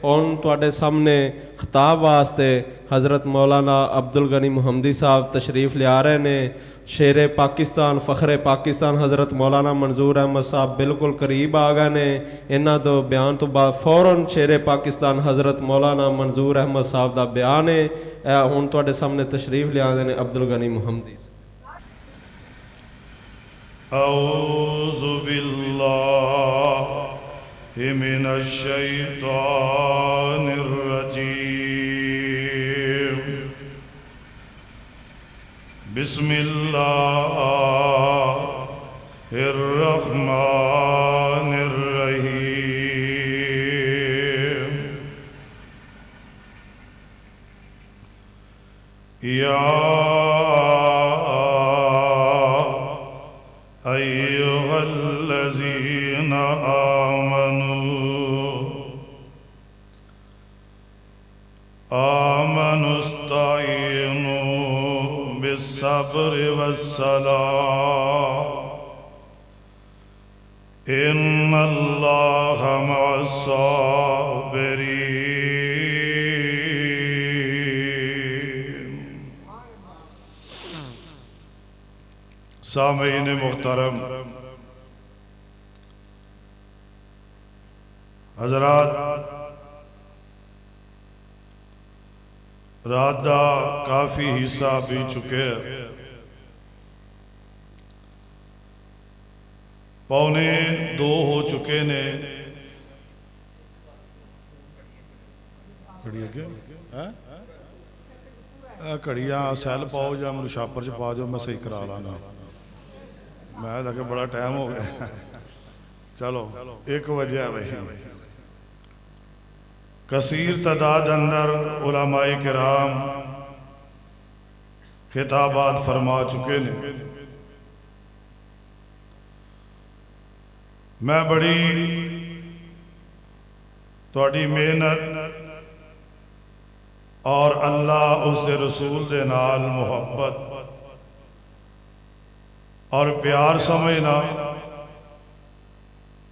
ہن تواڈے سامنے خطاب واسطے حضرت مولانا عبدل غنی محمدی صاحب تشریف لیا رہے نے. شیر پاکستان فخر پاکستان حضرت مولانا منظور احمد صاحب بالکل قریب آ گئے نے. انہاں تو بیان تو بعد فوراً شیر پاکستان حضرت مولانا منظور احمد صاحب دا بیان ہے. ہن تواڈے سامنے تشریف لیا نے عبدل غنی محمدی. اعوذ باللہ من الشیطان الرجیم. بسم اللہ الرحمن الرحیم. یا ایھا الذین آمنوا استعینوا بالصبر والصلاۃ ان اللہ مع الصابرین. سامعین محترم، حضرات، رات دا کافی حصہ بھی چکے، 1:45 ہو چکے نے. گھڑیاں سیل پاؤ یا میرے شاپر چ پا جاؤ، میں صحیح کرا لاں گا. میں کہ بڑا ٹائم ہو گیا. چلو 1 بجے ہے بھائی. کثیر تعداد اندر علماء کرام خطابات فرما چکے نے. میں بڑی تواڈی محنت اور اللہ اس دے رسول دے نال محبت اور پیار سمجھنا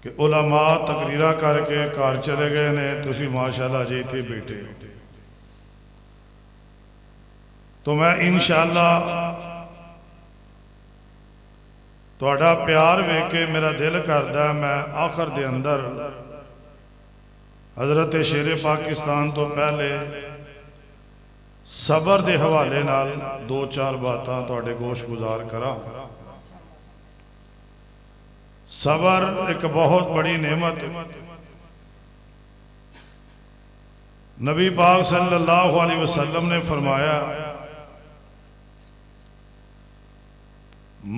کہ علماء تقریرہ کر کے کار چلے گئے نے، تسی ماشاءاللہ جی تھے بیٹھے. تو میں انشاءاللہ تواڈا پیار ویکھ کے میرا دل کردا ہے میں آخر دے اندر حضرت شیر پاکستان تو پہلے صبر دے حوالے نال 2-4 باتاں تواڈے گوش گزار کراں. صبر ایک بہت بڑی نعمت ہے. نبی پاک صلی اللہ علیہ وسلم نے فرمایا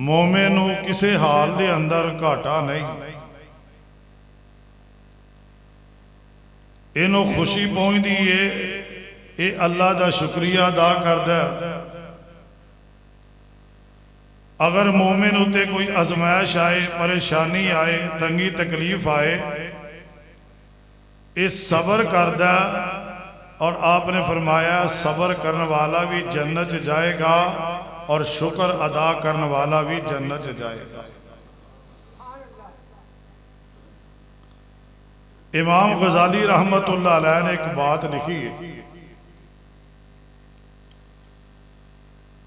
مومن کسے حال دے اندر گھاٹا نہیں، انہوں خوشی پہنچ دیئے اے اللہ دا شکریہ ادا کردہ. اگر مومن ہوتے کوئی آزمائش آئے، پریشانی آئے، تنگی تکلیف آئے، اس صبر کردہ. اور آپ نے فرمایا صبر کرنے والا بھی جنت جائے گا اور شکر ادا کرنے والا بھی جنت جائے گا. امام غزالی رحمت اللہ علیہ نے ایک بات لکھی ہے.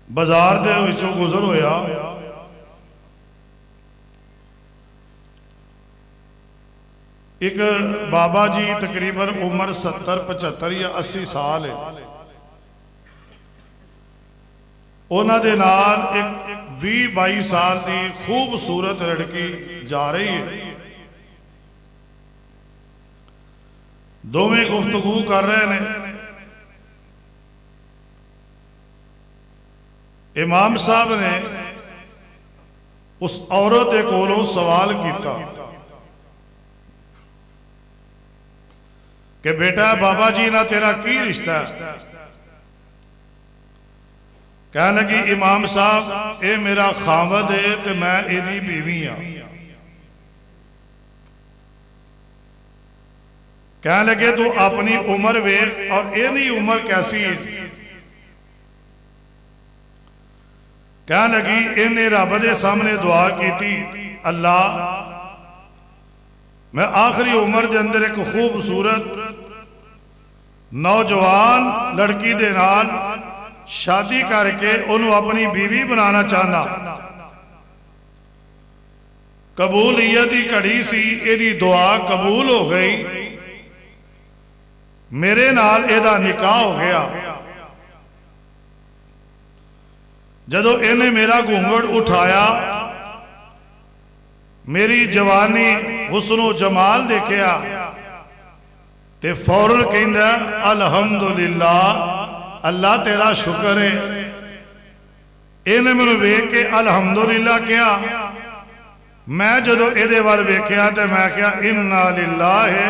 بازار دے وچوں گزر ہویا، ایک بابا جی تقریباً عمر 70-75 یا 80 سال ہے. انہاں دے نال ایک 20-22 سال دی خوبصورت لڑکی جا رہی ہے. دوویں گفتگو کر رہے ہیں. امام صاحب نے اس عورت کولوں سوال کیتا کہ بیٹا بابا جی نہ تیرا کی رشتہ ہے؟ کہنے لگی امام صاحب اے میرا خامد ہے تو میں ایدی بیوی ہاں. کہنے لگے تو اپنی عمر ویکھ اور اینی عمر کیسی ہے؟ کہنے لگی انہیں رب دے سامنے دعا کی تھی اللہ میں آخری عمر دے اندر ایک خوبصورت ਨੌਜਵਾਨ ਲੜਕੀ ਦੇ ਨਾਲ ਸ਼ਾਦੀ ਕਰਕੇ ਉਹਨੂੰ ਆਪਣੀ ਬੀਵੀ ਬਣਾਉਣਾ ਚਾਹੁੰਦਾ। ਕਬੂਲੀਅਤ ਦੀ ਘੜੀ ਸੀ, ਇਹਦੀ ਦੁਆ ਕਬੂਲ ਹੋ ਗਈ, ਮੇਰੇ ਨਾਲ ਇਹਦਾ ਨਿਕਾਹ ਹੋ ਗਿਆ। ਜਦੋਂ ਇਹਨੇ ਮੇਰਾ ਘੂੰਘਟ ਉਠਾਇਆ, ਮੇਰੀ ਜਵਾਨੀ ਹੁਸਨੋ ਜਮਾਲ ਦੇਖਿਆ ਤੇ ਫੌਰਨ ਕਹਿੰਦਾ ਅਲਹਮਦੁਲਿਲਾ, ਅੱਲਾ ਤੇਰਾ ਸ਼ੁਕਰ ਹੈ। ਇਹਨੇ ਮੈਨੂੰ ਵੇਖ ਕੇ ਅਲਹਮਦੁਲਿਲਾ ਕਿਹਾ। ਮੈਂ ਜਦੋਂ ਇਹਦੇ ਵੱਲ ਵੇਖਿਆ ਤੇ ਮੈਂ ਕਿਹਾ ਇੰਨਾ ਲਿਲਾਹਿ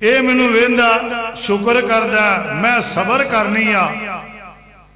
ਇਹ ਮੈਨੂੰ ਵੇਂਦਾ ਸ਼ੁਕਰ ਕਰਦਾ, ਮੈਂ ਸਬਰ ਕਰਨੀ ਆ।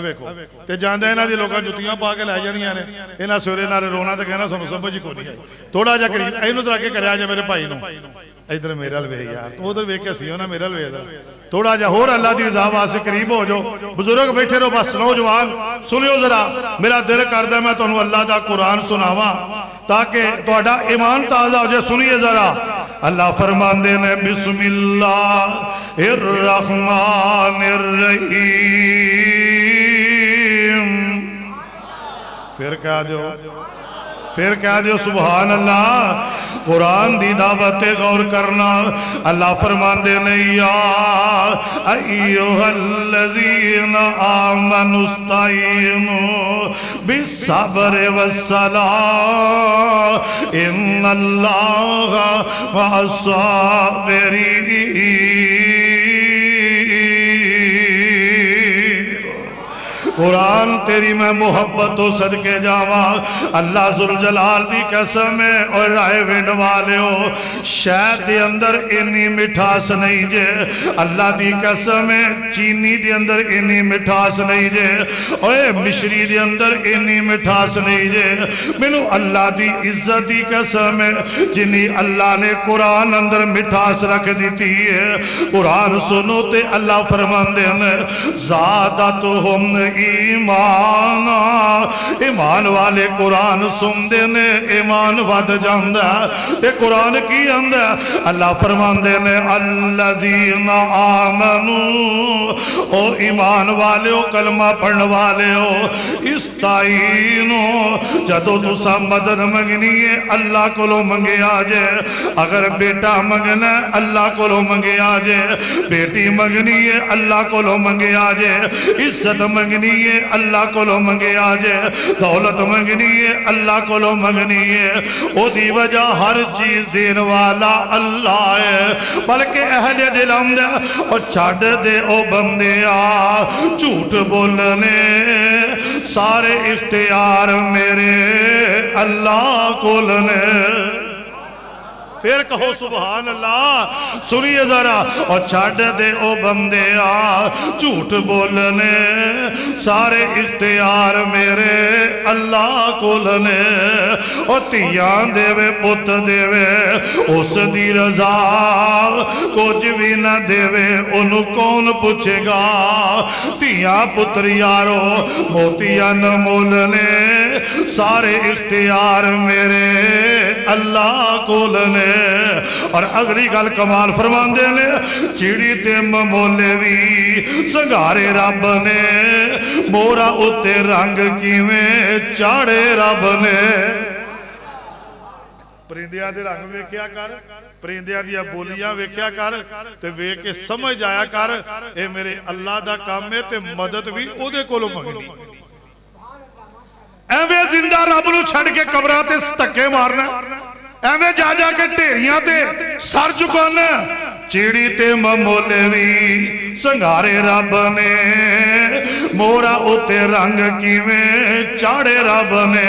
ویکھو تے جاندے انہاں دی لوکاں جُتیاں پا کے لے جاندیاں نے انہاں سویرے نال رونا تے کہنا سانوں سمجھ کوئی نہیں آئی تھوڑا جا قریب اینوں ترا کے کریا جے میرے بھائی نوں ادھر میرے ال ویکھ یار تو ادھر ویکھ کے سی ہونا میرے ال ویکھ تھوڑا جا ہور اللہ دی رضا واسطے قریب ہو جاؤ بزرگ بیٹھے رہو بس نوجوان سنیو ذرا میرا دل کردا میں تانوں اللہ دا قرآن سناواں تاکہ تہاڈا ایمان تازہ ہو جائے سنیے ذرا اللہ فرماندے نے بسم اللہ الرحمن الرحیم پھر کہہ دیو سبحان اللہ قرآن دی دعوت غور کرنا اللہ فرماندے نے یا ایوہ الذین آمنوا استعینوا بالصبر والصلاة ان اللہ مع الصابرین قرآن تیری میں محبت و صدقے جاواں اللہ ذوالجلال دی قسم ہے اور رائے وینڈ والے ہو شہد دے اندر انی مٹھاس نہیں جے اللہ دی قسم ہے چینی دے اندر انی مٹھاس نہیں جے اوے مشری دے اندر انی مٹھاس نہیں جے مینوں اللہ دی عزت دی قسم ہے جنی اللہ نے قرآن اندر مٹھاس رکھ دیتی ہے قرآن سنو تے اللہ فرماندے ہیں زادتہم ایمان والے قرآن سن دینے ایمان ود جاندہ تے قرآن کی اندہ اللہ فرماندے نے الذین آمنوا او ایمان والے ہو کلمہ پڑھن والے ہو استعینو جدو تسا مدد منگنی ہے اللہ کو لو منگے آجے اگر بیٹا منگنا ہے اللہ کو لو منگے آجے بیٹی منگنی ہے اللہ کو لو منگے آجے عزت منگنی ہے اللہ کو لو منگے آجے دولت منگنی ہے اللہ کو لو منگنی ہے او دی وجہ ہر چیز دین والا اللہ ہے بلکہ اہل دل اندے او چھڑ دے او بندے آ جھوٹ بولنے سارے اختیار میرے اللہ کو لنے پھر کہو سبحان اللہ سنیے ذرا اور چھڑ دے او بندے آ جھوٹ بولنے سارے اختیار میرے اللہ کو لنے اور تیان دے وے پت دے وے اس دی رضا کچھ بھی نہ دے وے انہوں کون پوچھے گا تیان پتر یارو موتیان مولنے سارے اختیار میرے اللہ کو لنے اور اگلی گل کمال فرماندے نے چیڑی تے ممولے بھی سنگارے رب نے مورا اتے رنگ کیویں چاڑے رب نے پرندیاں دے رنگ ویکھیا کر پرندیاں دیا بولیاں ویکھیا کر تے ویکھ کے سمجھ آیا کر اے میرے اللہ دا کام ہے تے مدد بھی او دے کولوں منگنی ایویں زندہ رب نو چھڑ کے قبراں تے ستکے مارنا ایویں جا جا کے ڈھیریاں تے سر چکانا چیڑی تے ممولے بھی سنگارے رب نے مورا اتے رنگ کیویں چاڑے رب نے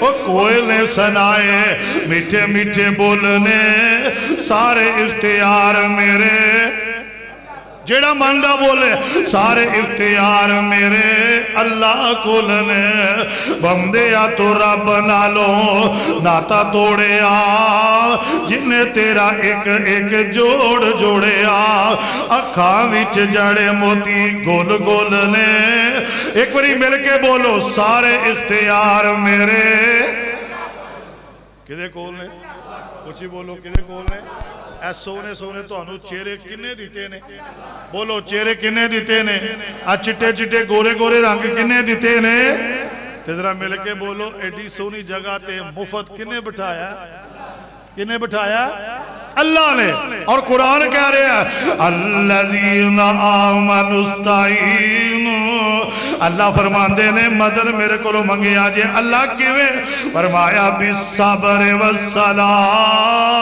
او کوئلے سنائے میٹھے میٹھے بولنے سارے اختیار میرے جیڑا مندہ بولے سارے اختیار میرے اللہ کو لنے بندے یا تو رب نالو ناتا توڑے آ جنہیں تیرا ایک ایک جوڑ جوڑے آ اکھاں وچ جڑے موتی گول گول نے ایک بری مل کے بولو سارے اختیار میرے کدے کول نے کچھ ہی بولو کدے کول نے اے سونے سونے تو انہوں چہرے کنے دیتے نے بولو چہرے کنے دیتے نے چٹے چٹے گورے گورے رنگ کنے دیتے نے تیرا مل کے بولو ایڈی سونی جگہ تے مفت کنے بٹھایا اللہ نے اور قرآن کہہ رہے ہیں الذین آمنوا استعینوا اللہ فرماندے نے مدد میرے کو لو منگے آجے اللہ کیویں فرمایا بالصبر والصلاة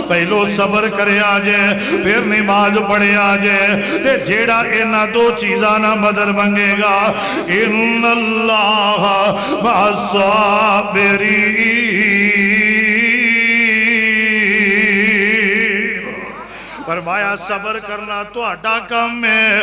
پہلو صبر کرے آجے پھر نماز پڑھے آجے تے جیڑا اینا دو چیزانا مدد منگے گا ان اللہ مع الصابرین فرمایا صبر کرنا تو اڈا کم ہے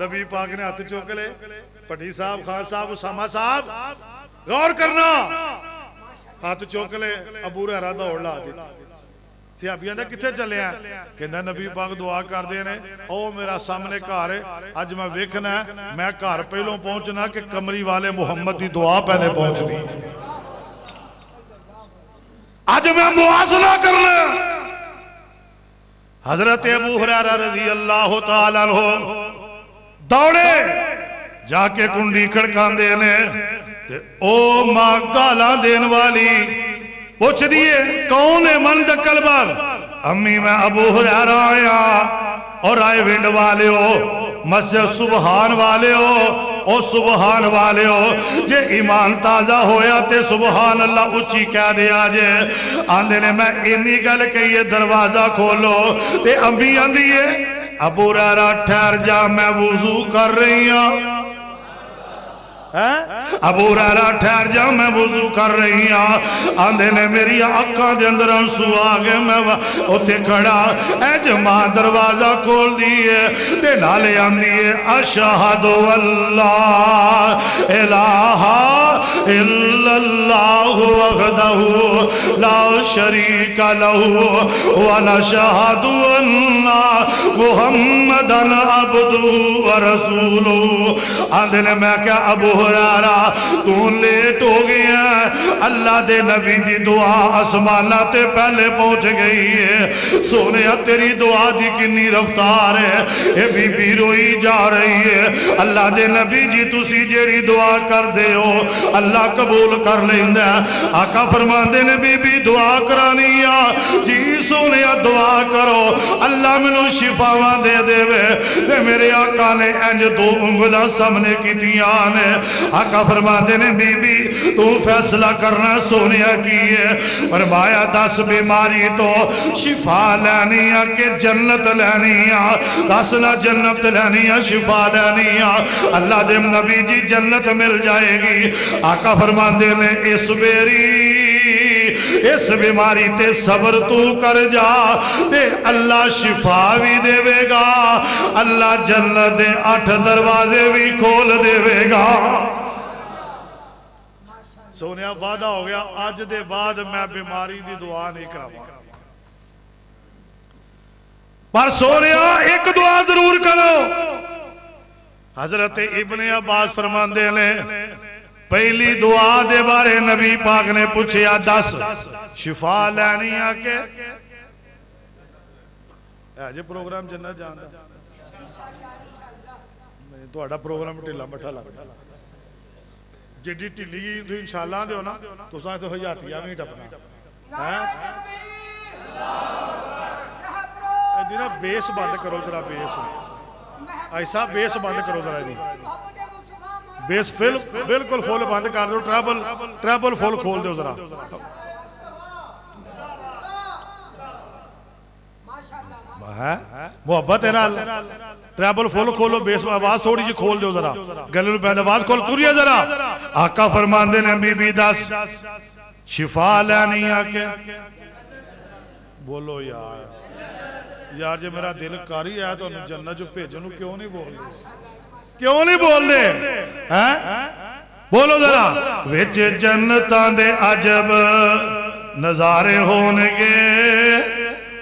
نبی پاک نے ہاتھ چوک لے پٹھی صاحب خان صاحب اسامہ صاحب غور کرنا ہاتھ چوک لے ابو ہریرہ دوڑ لا دی صحابیاں نے کتنے چلے ہیں کہنا نبی پاک دعا کر دینے او میرا سامنے گھر ہے اج میں ویکھنا ہے میں گھر پہلوں پہنچنا کہ کمری والے محمد دی دعا پہلے پہنچ دی اج میں موازنہ کرنا حضرت ابو ہریرہ رضی اللہ تعالیٰ عنہ دوڑے جا کے کنڈی کھڑکان دینے او ماں گالاں دین والی پوچھ دیئے کون ہے من دکل بار امی میں ابو ہریرہ آیا اور آئے ونڈ والے ہو مسجد سبحان والے ہو او سبحان والے ہو جے ایمان تازہ ہویا تے سبحان اللہ اچھی کہہ دیا جے آندے نے میں انی گل کہ یہ دروازہ کھولو تے امی آندیے ابو ہریرہ ٹھہر جا میں وضو کر رہی ہوں ابو ہریرہ ٹھہر جا میں وضو کر رہی ہوں آندے نے میری آنکھاں دے اندر آنسو آگے میں اوتے کھڑا اے جماع دروازہ کھول دیئے تے نالے آندیے اشہد واللہ الہ الا اللہ وحدہ لا شریک لہ ونشہد ان محمدًا عبدہ ورسولہ آندے نے میں کیا ابو ہریرہ تو لیٹ ہو گیا اللہ دے نبی دی دعا آسمانہ تے پہلے پہنچ گئی ہے سونے تیری دعا دی کنی رفتار ہے اے بی بی روئی جا رہی ہے اللہ دے نبی جی تسی جیری دعا کر دے ہو اللہ قبول کر لیندہ آقا فرمان دے نبی بی دعا کرانی جی سونے دعا کرو اللہ منو شفاوہ دے دے وے میرے آقا نے انج دو انگلہ سامنے کی دیانے آقا فرماتے نے بی بی تو فیصلہ کرنا سونیا کیے فرمایا 10 بیماری تو شفا لینیا کہ جنت لینیا 10 نہ جنت لینیا شفا لینیا اللہ دے نبی جی جنت مل جائے گی آقا فرماتے نے اس بیماری تے صبر تو کر جا تے اللہ شفا بھی دے وے گا اللہ جنت دے 8 دروازے بھی کھول دے وے گا سونیا وعدہ ہو گیا آج دے بعد میں بیماری دی دعا نہیں کرا پر سونیا ایک دعا ضرور کرو حضرت ابن عباس فرماندے لے پہلی دعا دے بارے نبی پاک نے پوچھیا 10 شفا لینی آکے آج پروگرام جنت جانا تو اڑا پروگرام ٹھلا مٹھا لگا جیڈی ٹھلی انشاءاللہ دے ہونا تو ساں تو حیاتی آمین ٹپنا دینا بیس بند کرو ذرا بیس ایسا بیس بند کرو ذرا دی بیس بالکل فول بند کر دو ٹریبل فول کھول دو ذرا محبت ہے نا ٹریبل فول کھولو بیس آواز تھوڑی جی کھول دو ذرا گلے پہلے آواز کھول توریے ذرا آقا فرمان دے نے بی بی 10 شفا لینی آکے بولو یار جے میرا دل کاری ہے تو جنت جو بھیجنو کیوں نہیں بول دے بولو ذرا وچ جنتاں دے عجب نظارے ہونگے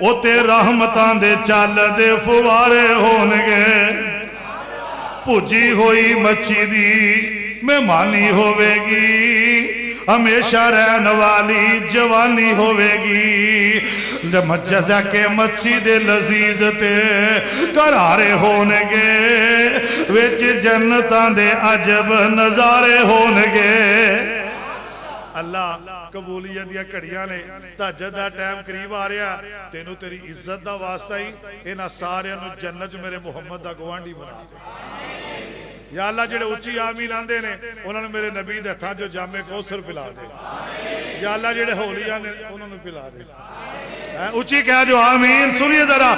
اوتے رحمتاں دے چال دے فوارے ہونگے پوجی ہوئی مچھی دی مہمانی ہوئے گی ہمیشہ رہن والی جوانی ہوئے گی جزا کے مچھی دے لذیذ تے قرارے ہونگے وچ جنتاں دے عجب نظارے ہونگے اللہ قبولیت یا کڑیاں نے تہجد دا ٹائم قریب آ رہا تینوں تیری عزت دا واسطہ ہی انہاں سارے نو جنت میرے محمد دا گوانڈی بنا دے یا اللہ جڑے اچھی آمین آندے نے انہوں نے میرے نبی دے تھا جو جامع کوثر پلا دے یا اللہ جڑے ہولی آندے انہوں نے پلا دے اچھی کہہ جو آمین سنیے ذرا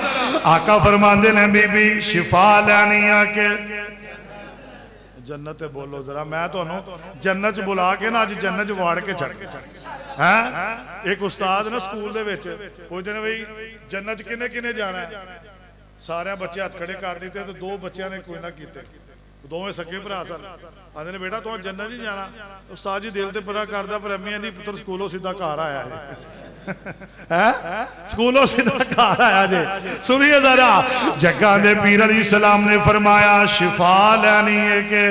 آقا فرمان دے نے بی بی شفا لینی آکے جنت بولو ذرا میں تو انہوں جنت بلا کے نا آج جنت وار کے چھڑ ایک استاد نا سکول دے ویچے کوئی دینے بھئی جنت کنے جانا ہے سارے بچے ہاتھ کھڑے کر دیتے تو دو بچیاں نے کوئی نہ کیتے دوویں سکے بھرا سن آندے نے بیٹا تو جنت نہیں جانا استاد جی دل تے بڑا کردا پر امی آندی پتر سکولوں سیدھا گھر آیا ہے سکولوں سیدھا گھر آیا جے سنیے ذرا جگہ دے پیر علیہ السلام نے فرمایا شفا لینی ہے کہ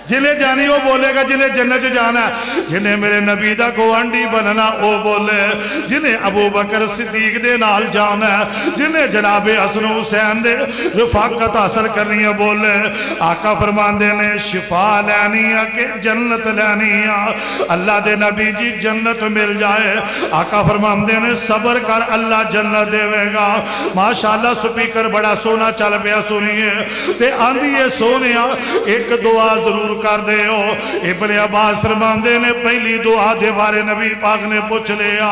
جنہیں جانی وہ بولے گا جنہیں جنت جانا ہے جنہیں میرے نبی دا گوانڈی بننا وہ بولے جنہیں ابو بکر صدیق دے نال جانا ہے جنہیں جناب حسن حسین دے رفاقت حاصل کرنی ہے بولے آقا فرمان دے نے شفا لینی ہے کہ جنت لینی ہے اللہ دے نبی جی جنت مل جائے آقا فرمان دے نے صبر کر اللہ جنت دے گا ماشاءاللہ سپیکر بڑا سونا چل پیا سنیے تے آندھی یہ سونیا ایک دعا ضرور کر دے ہو ابن عباس فرماندے نے پہلی دعا دے بارے نبی پاک نے پوچھ لیا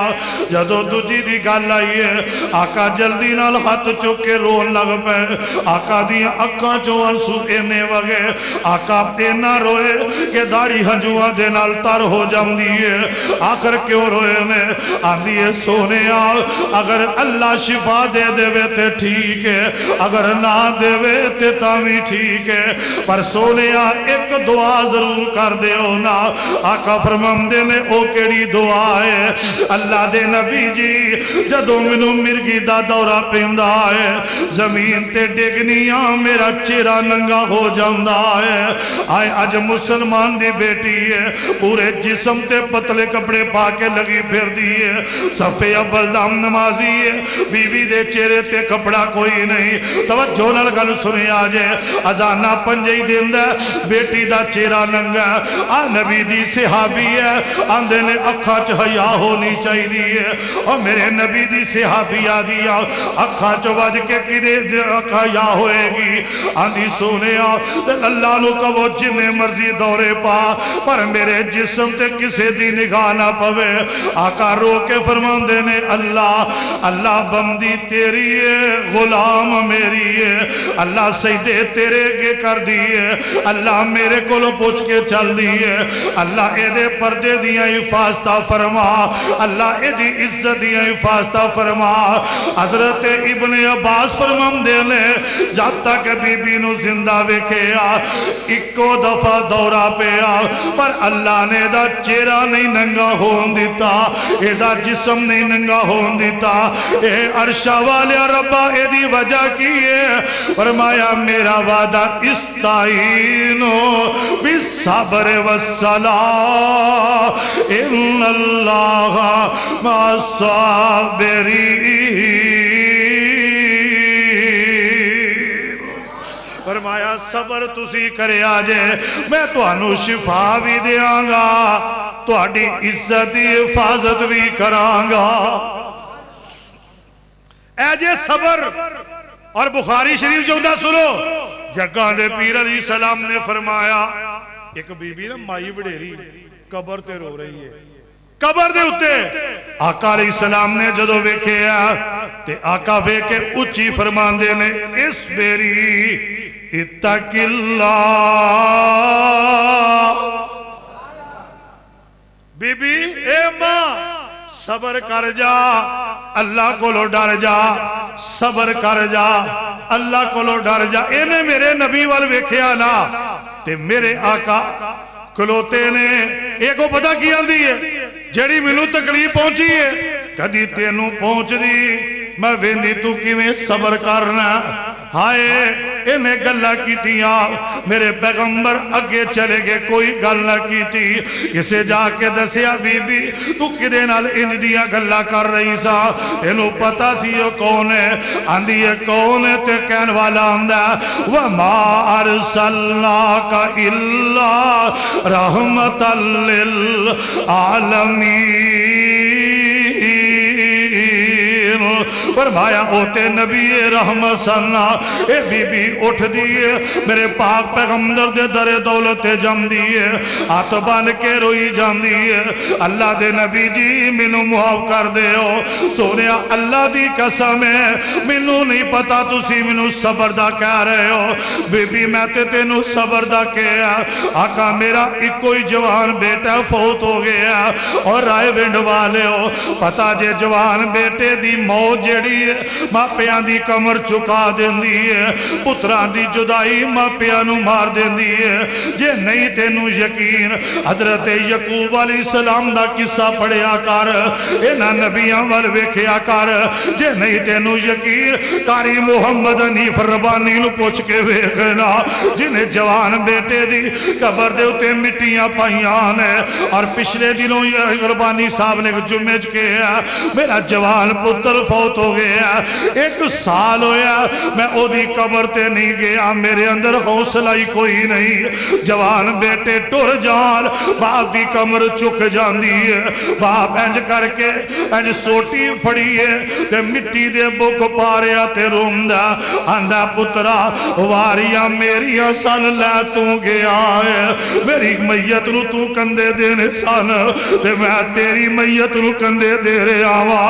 جدو دوجی دی گل آئی ہے آقا جلدی نال ہاتھ چکے رون لگ پے آقا دی اکھاں چوں آنسو اینے وگے آقا اینا روئے کہ داڑھی ہنجواں دے نال تر ہو جاندی ہے آخر کیوں روئے نے آندی ہے سونے اگر اللہ شفا دے دے وے تے ٹھیک ہے اگر نہ دے وے تے تامی ٹھیک ہے پر سونے ایک دعا ضرور کر دے ہو نا آقا فرماندے نے او کیڑی دعا ہے اللہ دے نبی جی جدو منو مرگی دا دورہ پیندا ہے زمین تے ڈگنیاں میرا چہرہ ننگا ہو جاندہ ہے آئے اج مسلمان دی بیٹی ہے پورے جسم تے پتلے کپڑے پا کے لگی پھر دی ہے صفے اول دام نمازی ہے بیوی دے چہرے تے کپڑا کوئی نہیں توجہ نال گل سنی آجے ازانہ پنجئی دن دے بیٹی دا چہرہ ننگا آ نبی دی صحابی ہے آندے نے اکھا حیا ہونی چاہی دی ہے اور میرے نبی دی صحابی آدیا اکھا وج کے کدے اکھا یا ہوئے گی آندھی سونے اللہ نو کہو جنے مرضی دورے پا پر میرے جسم تے کسے دی نگاہ نہ پوے آقا رو کے فرماندے نے اللہ بندی تیری ہے غلام میری ہے اللہ سجدے تیرے کے کر دیئے اللہ میرے کولو پوچھ کے چل دیئے اللہ اے دے پردے دیاں حفاظتہ فرما اللہ اے دی عزت دیاں حفاظتہ فرما حضرت ابن عباس فرمان دے لے جاتا کہ بی بی نو زندہ وکھیا اکو دفعہ دورہ پیا پر اللہ نے دا چہرہ نہیں ننگا ہون دیتا اے دا جسم نہیں ننگا ہون دیتا اے عرشہ والے ربا اے دی وجہ کیے فرمایا میرا وعدہ استعینو بالصبر والصلاة ان اللہ مع الصابرین فرمایا صبر تسی کرے آجے میں تو انو شفا بھی دیاں گا تو اڈی عزت حفاظت بھی کرانگا اے جے صبر اور بخاری شریف جو دا سنو جگہ دے پیر علیہ السلام نے فرمایا ایک بی بی نا مائی بڑیری قبر تے رو رہی ہے قبر دے اتے آقا علیہ السلام نے جدو ویکھیا تے آقا ویکھے اچھی فرمان دے نے اس بیری اتق اللہ بی بی اے ماں صبر کر جا اللہ کو لو ڈر جا صبر کر جا اللہ کو لو ڈر جا اینے میرے نبی وال ویکھیا نا تے میرے آقا کلوتے نے ایک پتہ کیا دیئے جڑی ملو تکلیف پہنچی ہے کدی تینوں پہنچ دی میں ویندی تو کیویں صبر کرنا ہائے انہیں گلہ کی تیاں میرے پیغمبر اگے چلے گے کوئی گلہ کی تھی اسے جا کے دسیا بی بی تو کدے نال ان دیا گلہ کر رہی سا انہوں پتا سی یہ کون ہے آندھی یہ کون ہے تے کہن والا آندھا وَمَا أَرْسَلْنَاكَ إِلَّا رَحْمَةً لِلْعَالَمِينَ فرمایا اوتے نبی رحمت سننا اے بی بی اٹھ دیئے میرے پاک پیغمبر دے در دولت جم دیئے آت بان کے روئی جم دیئے اللہ دے نبی جی منو معاف کر دے ہو سونیا اللہ دی قسم ہے منو نہیں پتا تسی منو صبر دا کہہ رہے ہو بی بی میں تے تینو صبر دا کہا آقا میرا ایک کوئی جوان بیٹا فوت ہو گیا اور رائے ونڈ والے ہو پتا جے جوان بیٹے دی موت جڑی ہے ماپیاں دی کمر چکا دیندی ہے پتراں دی جدائی ماپیاں نو مار دیندی ہے جے نہیں تینوں یقین حضرت یعقوب علیہ السلام دا قصہ پڑھیا کر انہاں نبیاں ول ویکھیا کر جے نہیں تینوں یقین قاری محمد حنیف ربانی نو پوچھ کے ویکھنا جنہیں جوان بیٹے دی قبر دے اتے مٹیاں پائیاں نے اور پچھلے دنوں یہ ربانی صاحب نے جمعج کے میرا جوان پتر فوت ہو گیا 1 سال ہویا میں او دی قبر تے نہیں گیا میرے اندر حوصلہ ہی کوئی نہیں جوان بیٹے ٹر جان باپ دی کمر چک جاندی ہے باپ انج کر کے انج سوٹی پھڑی ہے تے مٹی دے بک پاریا تے روندہ آندہ پترا واریاں میری سن لے تو گیا ہے میری میت نو تو کندے دینے سن تے میں تیری میت نو کندے دے رہے آوا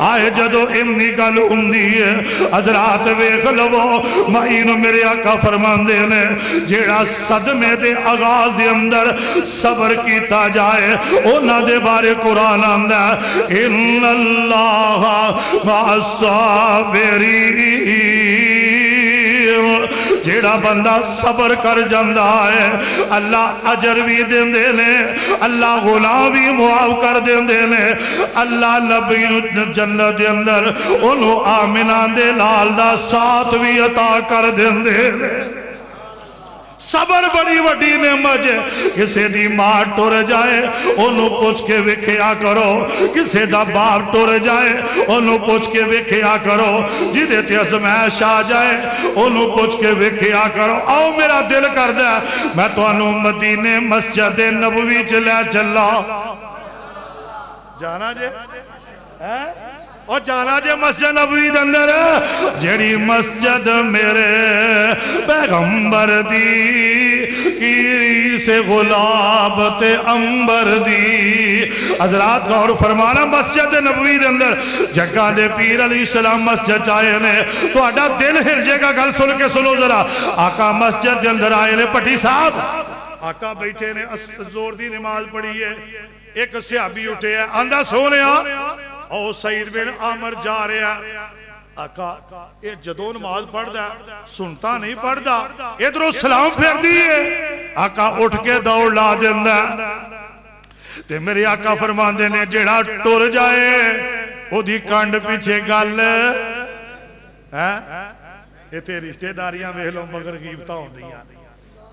آئے جدو امنی گل ہوندی ہے حضرات ویکھ لو مائینو میرے آقا فرمان دینے جیڑا صدمے دے آغاز دے اندر صبر کیتا جائے اونا دے بارے قرآن آندہ ان اللہ مع الصابرین جیڑا بندہ صبر کر جاندہ ہے اللہ اجر بھی دیں دینے اللہ غلام بھی معاف کر دیں دینے اللہ نبی جنت دے اندر انہوں آمنان دے لال دا ساتھ بھی عطا کر دیں دینے صبر بڑی وڈی نعمت ہے کسے دی ماں ٹر جائے انہوں پوچھ کے وکھیا کرو کسے دا باپ ٹر جائے انہوں پوچھ کے وکھیا کرو جدے تے ازمائش آ جائے انہوں پوچھ کے وکھیا کرو آؤ میرا دل کر دے میں تو انہوں مدینے مسجد نبوی چلے چلا جانا جے اور جانا جے مسجد نبوی دندر جڑی مسجد میرے پیغمبر دی کیری سے غلاب تے امبر دی حضرات غور فرمانا مسجد نبوی دندر جگہ دے پیر علیہ السلام مسجد چاہے نے تو آڈا دل ہرجے گا گل سن کے سنو ذرا آقا مسجد دندر آئے نے پٹی صاحب آقا بیٹھے نے زور دی نماز پڑھی ہے ایک صحابی اٹھے ہے آندہ سونے او سعید بن عامر جا رہے ہیں آقا یہ جدو نماز پڑھ دا سنتا نہیں پڑھ دا ادھرو سلام پھر دیئے آقا اٹھ کے دوڑ لا دیندہ تے میرے آقا فرمان دینے جیڑا ٹور جائے او دی کانڈ پیچھے گل یہ تے رشتہ داریاں ویلوں مگر غیبتاں ہوں دیاں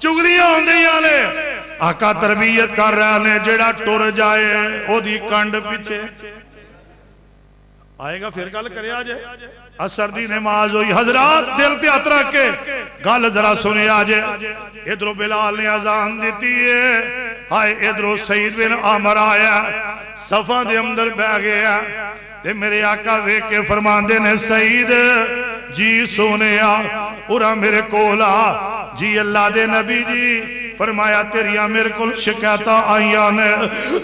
چگلیاں ہوں دیاں نے آقا تربیت کر رہا نے جیڑا ٹور جائے او دی کانڈ پیچھے آئے گا پھر گل کرے آجے اثر دی نماز ہوئی حضرات دل تے اترا کے گل ذرا سنے آجے ادھرو بلال نے اذان دیتی ہے آئے ادھرو سعید بن عامر آیا صفحہ دے اندر بہ گیا تے میرے آقا ویک کے فرمان دینے سعید جی سونے اورا میرے کولا جی اللہ دے نبی جی فرمایا تیریاں میرے کو شکایتہ آئیاں نے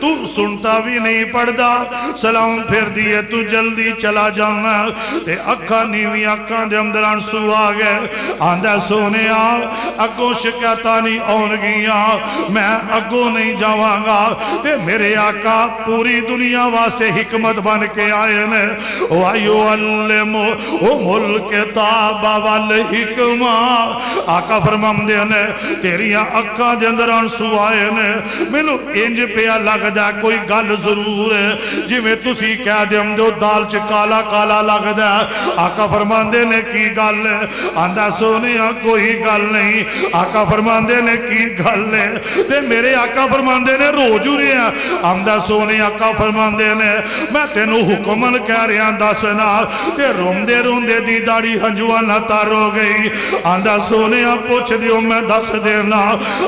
تو سنتا بھی نہیں پڑھدا سلام پھر دیئے تو جلدی چلا جانا تے اکھا نیوی اکھاں دے اندر آنسو آگئے آندہ سونے اگوں شکایتہ نہیں آن گیاں میں اگوں نہیں جاواں گا تے میرے آقا پوری دنیا واسے حکمت بن کے آئے نے وَيُعَلِّمُهُمُ الْكِتَابَ وَالْحِكْمَةَ آقا فرمان دے نے تیریاں اکھاں دے اندر آنسو آئے نے مینو انج پیا لگ دا کوئی گل ضرور ہے جی میں تسی کہہ دے ہم دو دال چ کالا کالا لگ دا آقا فرمان دے نے کی گل ہے آندہ سونیا کوئی گل نہیں آقا فرمان دے نے کی گل ہے تے میرے آقا فرمان دے نے رو جو رہے ہیں آندہ سونیا آقا فرمان دے نے میں تینو حکمن کہہ رہے ہیں دسنا تے روندے روندے دی داڑی ہنجوانا تار ہو گئی آندہ سونیا پوچھ دیو میں دس دینا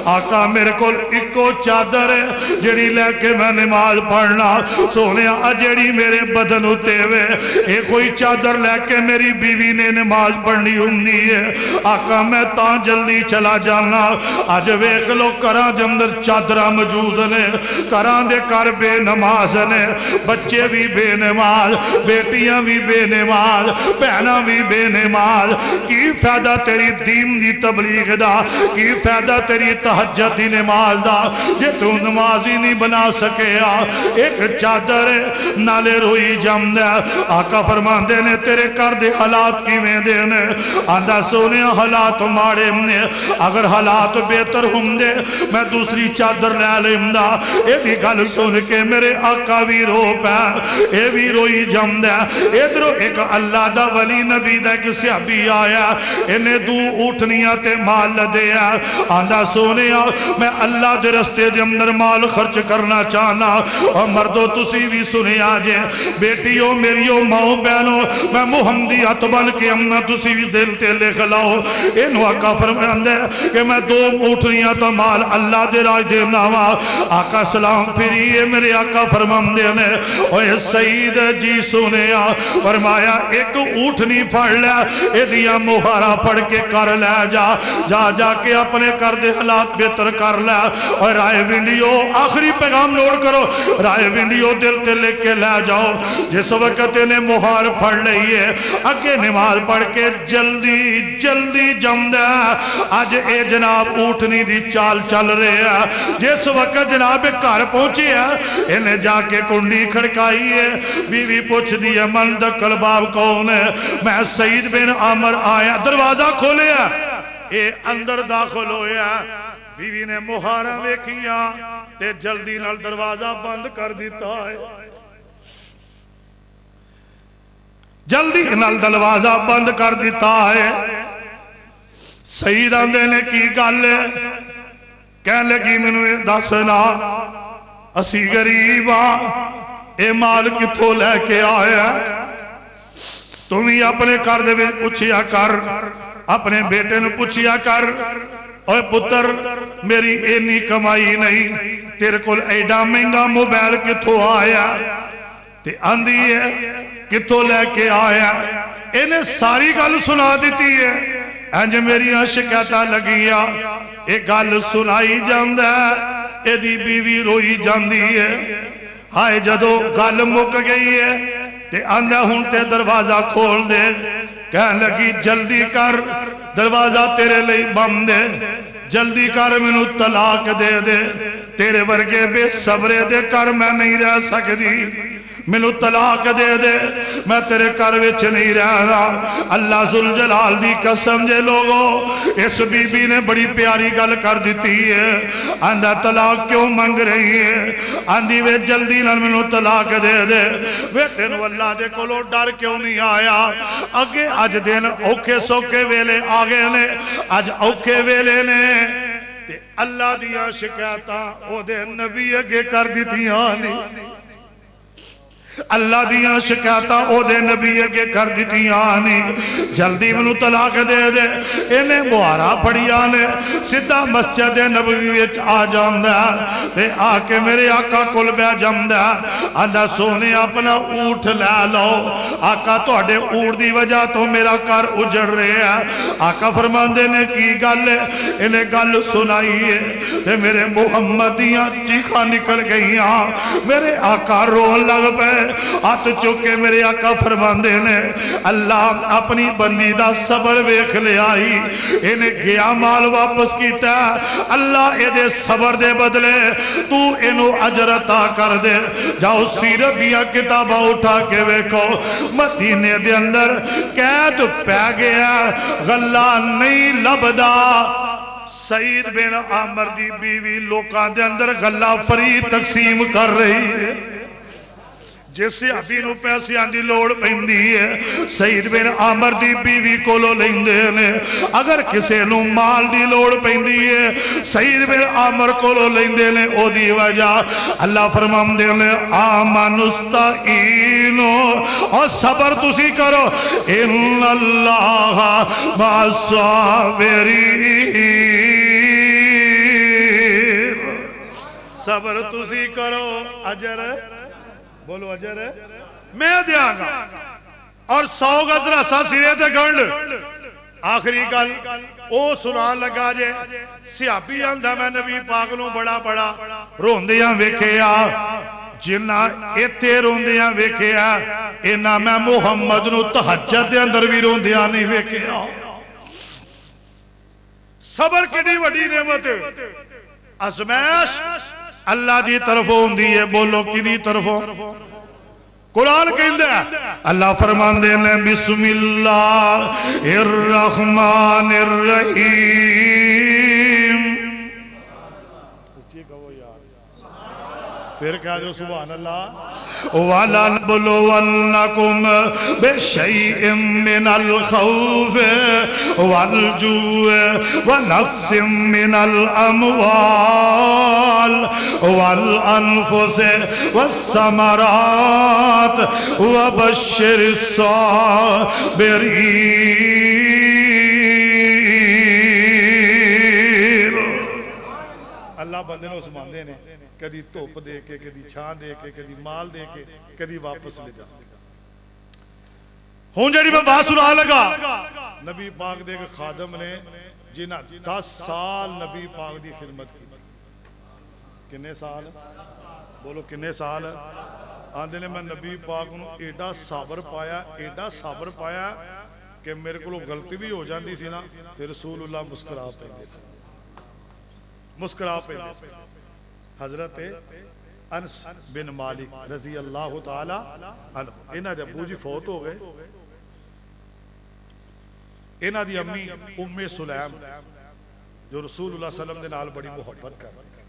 آقا میرے کو ایکو چادر ہے جڑی لے کے میں نماز پڑھنا سونے جڑی میرے بدن ہوتے ہوئے ایک کوئی چادر لے کے میری بیوی نے نماز پڑھنی ہوندی ہے آقا میں تاں جلدی چلا جانا آج ویکھ لو کراں دے اندر چادرہ موجود نے کراں دے کر بے نماز نے بچے بھی بے نماز بیٹیاں بھی بے نماز بہنہ بھی بے نماز کی فائدہ تیری دین دی تبلیغ دا کی فائدہ تیری تہجد دی نماز دا جے تو نماز ہی نہیں بنا سکیا ایک چادر نالے روئی جم دے آقا فرماندے نے تیرے کر دے حالات کی میں دے نے آندہ سونے حالات ماڑے نے اگر حالات بہتر ہم دے میں دوسری چادر لے لیم دا اے دی گل سن کے میرے آقا بھی رو پہ اے بھی روئی جم دے ادھرو ایک اللہ دا ولی نبی دا ایک صحابی آیا انہیں دو اٹھنیاں تے مال لدیا آندہ سونے میں اللہ دے رستے دے اندر مال خرچ کرنا چاہنا اور مردو تسی بھی سنے آجے بیٹیوں میریوں ماؤں بہنوں میں محمدیت بن کے امنا تسی بھی دل تے لے خلاؤ انہوں آقا فرماندے کہ میں دو اٹھنیاں تو مال اللہ دے راج دینا وا آقا سلام پھریے میرے آقا فرماندے نے اوہ سید جی سنے فرمایا ایک اٹھنی پڑھ لے اے دیا مہارا پڑھ کے کر لے جا کے اپنے کر دے حالات بہتر کر لے اور رائے ویڈیو آخری پیغام نوٹ کرو رائے ویڈیو دل تے لے کے لے جاؤ جس وقت انہیں مہار پڑھ لئیے اگے نماز پڑھ کے جلدی جم دے آج اے جناب اٹھنی دی چال چل رہے ہیں جس وقت جناب گھر پہنچی ہے انہیں جا کے کنڈی کھڑکائی ہے بیوی پوچھ دی ہے من دکل باب کون ہے میں سید بن عامر آیا دروازہ کھولے ہے اے اندر داخل ہویا بیوی نے مہارا ویکھیاں تے جلدی نال دروازہ بند کر دیتا ہے جلدی نال دروازہ بند کر دیتا ہے سید آندے نے کی گل کہنے لگی میں دسنا اسی غریبا اے مال کتھوں لے کے آیا تم ہی اپنے کر دے پوچھیا کر اپنے بیٹے نے پوچھیا کر اوہ پتر میری اینی کمائی نہیں تیرے کل ایڈا مہنگا موبائل کتھوں آیا تے آندھی ہے کتھوں لے کے آیا انہیں ساری گل سنا دیتی ہے انج میری شکایتاں لگیا ایک گل سنائی جاندہ ہے ایدی بیوی روئی جاندی ہے ہائے جدو گل مک گئی ہے تے آندھا ہون تے دروازہ کھول دے کہنے لگی جلدی کر دروازہ تیرے لئی بم دے جلدی کر منو طلاق دے دے تیرے ورگے بے صبرے دے کر میں نہیں رہ سکتی منو طلاق دے دے میں تیرے کروچ نہیں رہ رہا اللہ ذوالجلال دی قسم جے لوگو اس بی بی نے بڑی پیاری گل کر دیتی ہے آندھا طلاق کیوں منگ رہی ہے آندھی وے جلدی نہ منو طلاق دے دے وے تینو اللہ دے کولو ڈر کیوں نہیں آیا اگے آج دن اوکھے سوکے ویلے آگے نے آج اوکھے ویلے نے اللہ دیا شکایتاں او دے نبی اگے کر دیتی آنی اللہ دیاں شکایتاں او دے نبی اگے کر دیتی آنی جلدی منو طلاق دے دے انہیں مہارا پڑیا نے سدھا مسجد نبوی وچ آ جاندہ تے آکے میرے آقا کل بے جاندہ آندہ سونے اپنا اونٹ لے لو آقا توڑے اونٹ دی وجہ تو میرا کار اجڑ رہے ہیں آقا فرماندے نے کی گل ہے انہیں گل سنائی ہے تے میرے محمدیاں چیخا نکل گئیاں میرے آقا رون لگ پہ ہاتھ چکے میرے آقا فرماندے نے اللہ اپنی بندی دا صبر ویکھ لے آئی انہیں گیا مال واپس کیتا اللہ اے دے صبر دے بدلے تو انہوں اجر عطا کر دے جاؤ سیرت دیا کتابہ اٹھا کے ویکھو مدینے دے اندر قید پہ گیا غلہ نہیں لبدا سید بن عامر دی بیوی لوکاں دے اندر غلہ فری تقسیم کر رہی ہے جیسے ابھی نو پیسے آندھی لوڑ پہندی ہے سید بن عامر دی بیوی کو لو لیندے نے اگر کسے نو مال دی لوڑ پہندی ہے سید بن عامر کو لو لیندے نے او دی وجہ اللہ فرمام دے نے آمن استعینو اور صبر تسی کرو ان اللہ مع الصابرین صبر تسی کرو اجر بولو اجر ہے میں دیا گا اور 100 گز رسا سرے تے گنڈ آخری گل او سنا لگا جے صحابی آندھا میں نبی پاک نو بڑا روندیاں ویکھیا جنہ ایتے روندیاں ویکھیا اینا میں محمد نو تہجد دے اندر بھی روندیاں نہیں ویکھیا صبر کڑی وڈی نعمت ازمائش اللہ دی طرف ہوندی ہے. بولو کی دی طرف ہو؟ قرآن کہندہ ہے اللہ فرمان دینے بسم اللہ الرحمن الرحیم. پھر کہا جو سبحان اللہ. وَلَنَبْلُوَنَّكُمْ بِشَيْءٍ مِّنَ الْخَوْفِ وَالْجُوعِ وَنَقْصٍ مِّنَ الْأَمْوَالِ وَالْأَنفُسِ وَالثَّمَرَاتِ وَبَشِّرِ الصَّابِرِينَ. اللہ بندے نے عثمان دے نے کدی توپ دے کے کدی چھان دے کے کدی مال دے کے کدی واپس لے جا. ہون جڑی میں بات سنا لگا نبی پاک دے کے خادم نے جنہ 10 سال نبی پاک دی خدمت کی. کنے سال؟ بولو کنے سال؟ آندے نے میں نبی پاک انہوں ایڈا صبر پایا کہ میرے کو غلطی بھی ہو جاندی سی نا تے رسول اللہ مسکرا پہندے سے. حضرت انس بن مالک رضی اللہ تعالی عنہ انہاں دے ابو جی فوت ہو گئے. انہاں دی امی ام سلیم جو رسول اللہ صلی اللہ علیہ وسلم دے نال بڑی محبت کر رہی تھی.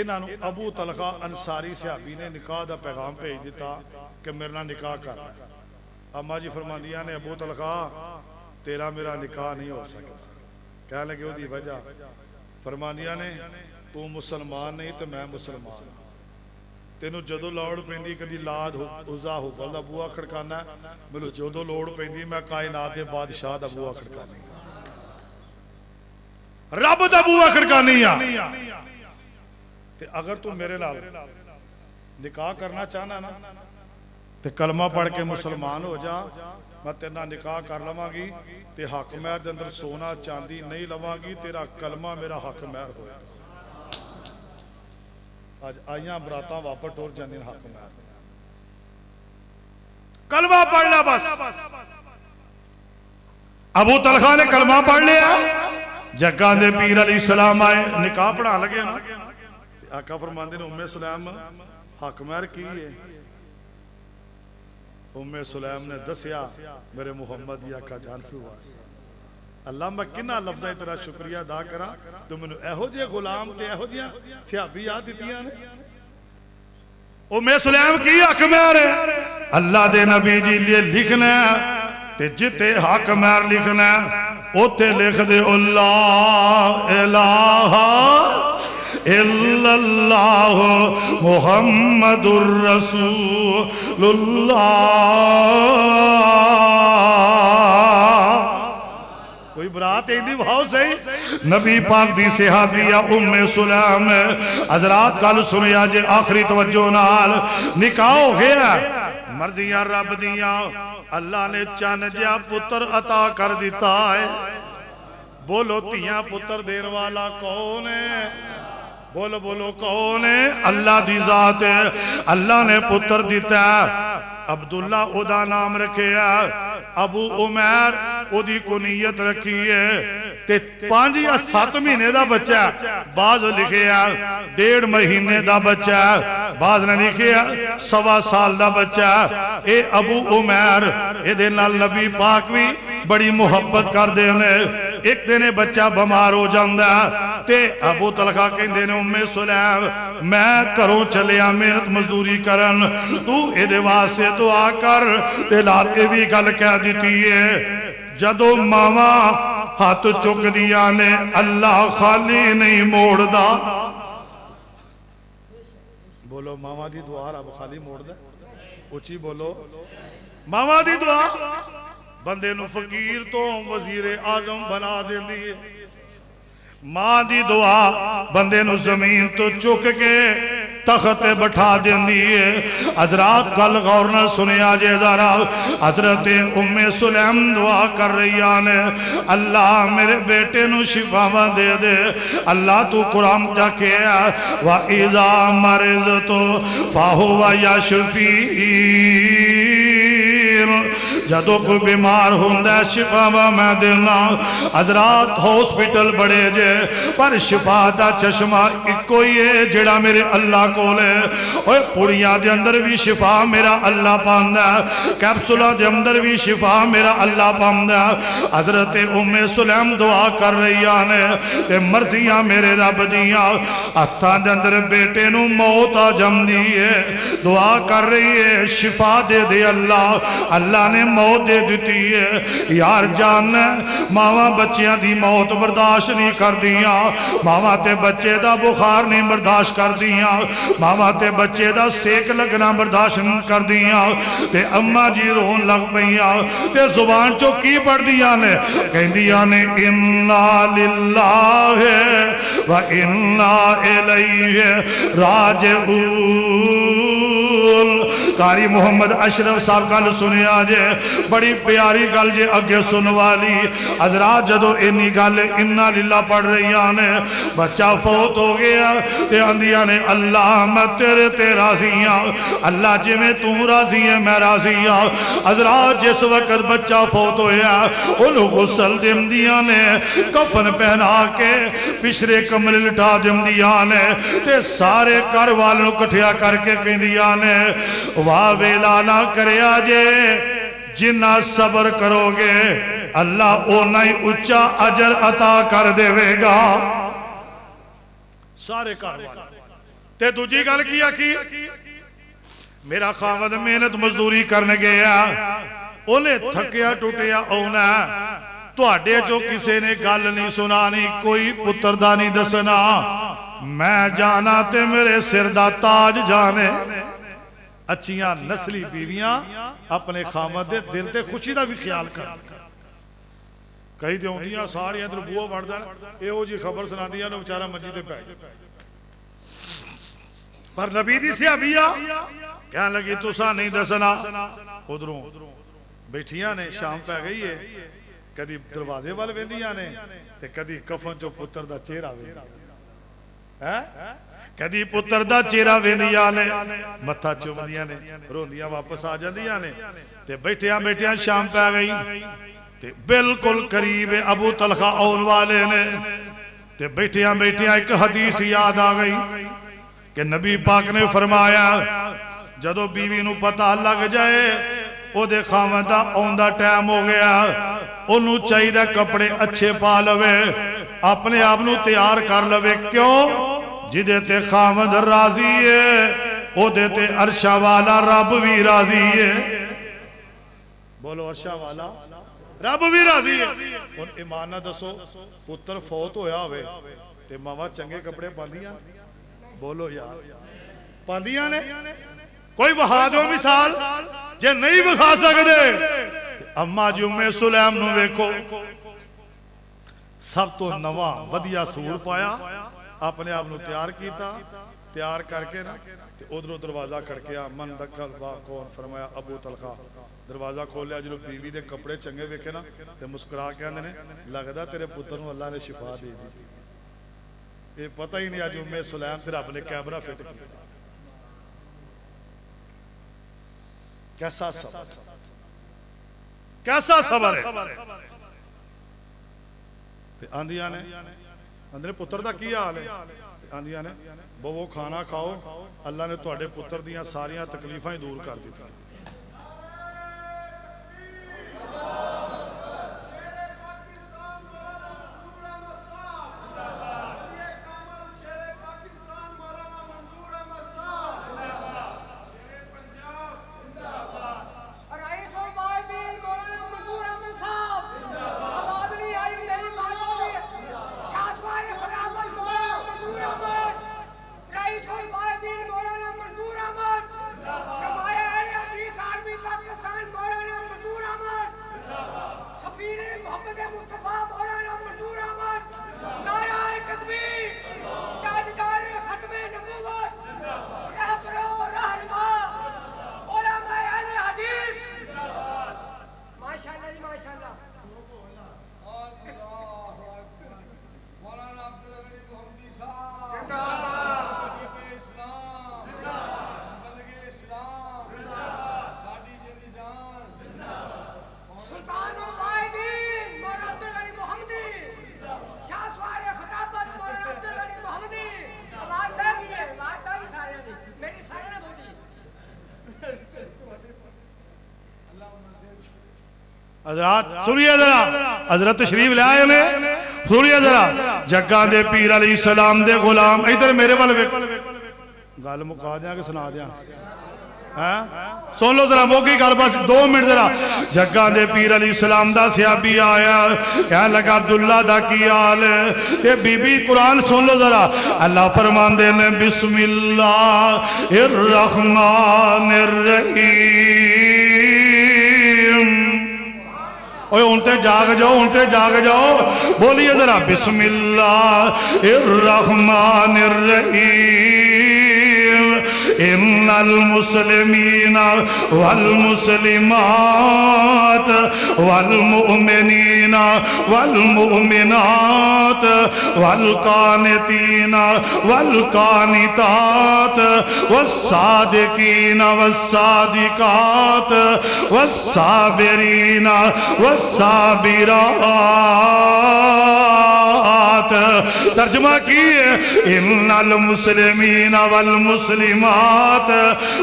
انہاں نو ابو طلحہ انصاری صحابی نے نکاح دا پیغام بھیج دیتا کہ میرے نال نکاح کر. اما جی فرماندیاں نے ابو طلحہ تیرا میرا نکاح نہیں ہو سکتا. کہنے لگے وہ دی وجہ فرماندیاں نے تو مسلمان نہیں تو میں مسلمان. تینوں جدو لوڑ پیندی کدی لاد عزا حبل دا بوا کھڑکانا ہے ملو جدو لوڑ پیندی میں کائنات دے بادشاہ دا بوا کھڑکانی رب دا بوا کھڑکانی ہے. اگر تو میرے نال نکاح کرنا چاہنا نا تے کلمہ پڑھ کے مسلمان ہو جا میں تیرنا نکاح کر لواں گی تے حق مہر دے اندر سونا چاندی نہیں لواں گی تیرا کلمہ میرا حق مہر ہویا. آج آئیاں براتاں واپس ٹور جاندین حق مہر کلمہ پڑھ لیا. بس ابو طلحہ نے کلمہ پڑھ لیا. جگہ دے پیر علیہ السلام آئے نکاح پڑھا لگے نا آقا فرماندے نے ام سلیم حق مہر کی ہے. ام سلیم نے دسیا میرے محمد یا کا جان سوا اللہ میں کنا لفظہ تیرا شکریہ ادا کرا تو میں نے ایہو جے غلام تے ایہو جے صحابی یاد دیتیاں نے. ام سلیم کی حق مہر اللہ دے نبی جی لیے لکھنا تے جتے حق مہر لکھنا اوتے لکھ دے اللہ الہ الا اللہ محمد الرسول اللہ. کوئی برات ایک دی بھاؤ صحیح نبی پاک دی صحابیہ ام سلیم حضرات کل سنیا جے آخری توجہ نال نکاح ہو گیا. مرضیاں رب دیاں اللہ نے چان جیا پتر عطا کر دیتا ہے. بولو تیاں پتر دین والا کون ہے؟ بولو بولو کون ہے؟ اللہ دی ذات ہے. اللہ نے پتر دیتا ہے. عبداللہ او دا نام رکھے ہے. ابو عمیر او دی کنیت رکھی ہے. 5 یا 7 مہینے دا بچہ ہے. بعض لکھے ہے 1.5 مہینے دا بچہ ہے. بعض نے لکھے ہے 1.25 سال دا بچہ ہے. اے ابو عمیر اے دے نال نبی پاک بھی بڑی محبت کر دے انہیں. ایک دن بچہ بمار ہو جاندہ تے ابو طلحہ کہندے نے ام سلیم میں کروں چلیا محنت مزدوری کرن تو ایدے واسے دعا کر تے لاتے بھی گل کہہ دیتی ہے. جدو ماما ہاتھ چک دیا نے اللہ خالی نہیں موڑ دا. بولو ماما دی دعا رب خالی موڑ دا. اچھی بولو ماما دی دعا بندے نو فقیر تو وزیر اعظم بنا دیں دیئے. ماں دی دعا بندے نو زمین تو چک کے تخت بٹھا دیں دیئے. حضرات کل غور نہ سنیا جے ذرا حضرت ام سلیم دعا کر رہی آنے اللہ میرے بیٹے نو شفاوہ دے دے. اللہ تو قرآن جا کے وَإِذَا مَرِضْتُ فَهُوَ يَشْفِينِ جدو کوئی بیمار ہوندہ شفاوہ میں دینا حضرات ہاسپٹل بڑے جے پر شفا دا چشمہ کوئی ہے جڑا میرے اللہ کو لے اوہ پوڑیاں دے اندر بھی شفا میرا اللہ پاندہ کیپسولہ دے اندر بھی شفا میرا اللہ پاندہ حضرت ام سلیم دعا کر رہی آنے تے مرضیاں میرے رب دیاں ہتھاں دے اندر بیٹے نو موت آ جم دیئے دعا کر رہی ہے شفا دے دے اللہ نے موت دے دیتی ہے یار جاننا ماما بچیاں دی موت برداشت نہیں کر دیاں ماما تے بچے دا بخار نہیں برداشت کر دیاں ماما تے بچے دا سیک لگنا برداشت نہیں کر دیاں تے اممہ جی رون لگ پہیاں تے زبان چو کی پڑھ دیاں نے کہیں دیاں نے اِنَّا لِلَّهِ وَإِنَّا إِلَيْهِ راجعون قاری محمد اشرف صاحب گل سنے آجے بڑی پیاری گل جے اگے سنوالی حضرات جدو انہی گل اِنَّا لِلَّهِ پڑھ رہی آنے بچہ فوت ہو گیا تے اندیاں نے اللہ میں تیرے تے راضیاں اللہ جی میں تو راضی ہے میں راضی ہوں حضرات جس وقت بچہ فوت ہویا انہوں غسل دم دیا نے کفن پہنا کے پچھرے کمرے لٹا دم دیا نے تے سارے کر والوں کٹھیا کر کے کہیں دیا نے واہ ویلانا کرے آجے جنہ صبر کرو گے اللہ اونا ہی اچھا اجر عطا کر دے گا سارے کر والوں تے دوجی گل کیا کی میرا خامد محنت مزدوری کرنے گیا انہیں تھکیا ٹوٹیا اونا تو اڈے جو کسے نے گل نہیں سنانی کوئی پتردانی دسنا میں جانا تے میرے سردہ تاج جانے اچھیاں نسلی بیویاں اپنے خامد دے دل تے خوشی دا بھی خیال کر کہیں دے ہوندیاں ساری اندر بوہ بڑھ دا اے ہو جی خبر سنا دیا نو بچارہ مسجد پہ پر نبی دی سے ابیا کہنے لگی تو سا نہیں دسنا خودروں بیٹھیاں نے شام پہ گئی ہے کدی دروازے والے ویندیاں نے تے کدی کفن جو پتر دا چہرہ ویندیاں کدی پتر دا چہرہ ویندیاں نے متھا چومدیاں نے روندیاں واپس آ جاندیاں نے تے بیٹھیاں شام پہ گئی تے بالکل قریب ابو طلحہ اون والے نے تے بیٹھیاں ایک حدیث یاد آ گئی کہ نبی پاک نے فرمایا جدو بیوی نو پتہ لگ جائے او دے خامدہ اوندہ ٹائم ہو گیا انہوں چاہیدہ کپڑے اچھے پا لوے اپنے آپ نو تیار کر لوے کیوں جدے تے خامد راضی ہے او دے تے عرشہ والا رب بھی راضی ہے بولو عرشہ والا رب بھی راضی ہے ان ایمانہ دسو پتر فوت ہویا ہوئے تے ماما چنگے کپڑے پاندیاں بولو یار پاندیاں نے کوئی بہا دو مثال جے نہیں بخا سکتے اممہ جی ام سلیم نو ویکھو سب تو نواں ودیا سور پایا اپنے آپ نو تیار کیتا تیار کر کے نا ادھروں دروازہ کھڑکیا من دکھل با کون فرمایا ابو طلحہ دروازہ کھول لیا جنہوں بیوی دے کپڑے چنگے ویکھے نا تے مسکرا کے اندھے نے لگدا تیرے پتر نو اللہ نے شفا دے دی یہ پتہ ہی نہیں آج ام سلیم تیرا اپنے کیمرہ فٹ کیا کیسا صبر ہے آندیاں نے اندھے پتر دا کیا حال ہے آندیاں نے وہ کھانا کھاؤ اللہ نے تواڈے پتر دیاں ساریاں تکلیفاں ہی دور کر دیتا ہے حضرات سنیے ذرا، حضرت تشریف لے آئے نے، سنیے ذرا، جگہ دے پیر علیہ السلام دے غلام، ادھر میرے والے گل مکا دیاں کہ سنا دیاں؟ سن لو ذرا موقعی گل بس 2 منٹ ذرا۔ جگہ دے پیر علیہ السلام دا صحابی آیا، کہنے لگا عبداللہ دا کی حال ہے؟ بی بی قرآن سن لو ذرا، اللہ فرمان دے نے بسم اللہ الرحمن الرحیم۔ اوہ انتے جاگ جاؤ، انتے جاگ جاؤ، بولیے ذرا بسم اللہ الرحمن الرحیم۔ ان المسلمین والمسلمات والمؤمنین والمؤمنات والقانتین والقانتات والصادقین والصادقات والصابرین والصابرات۔ ترجمہ کیے ان المسلمین والمسلمات،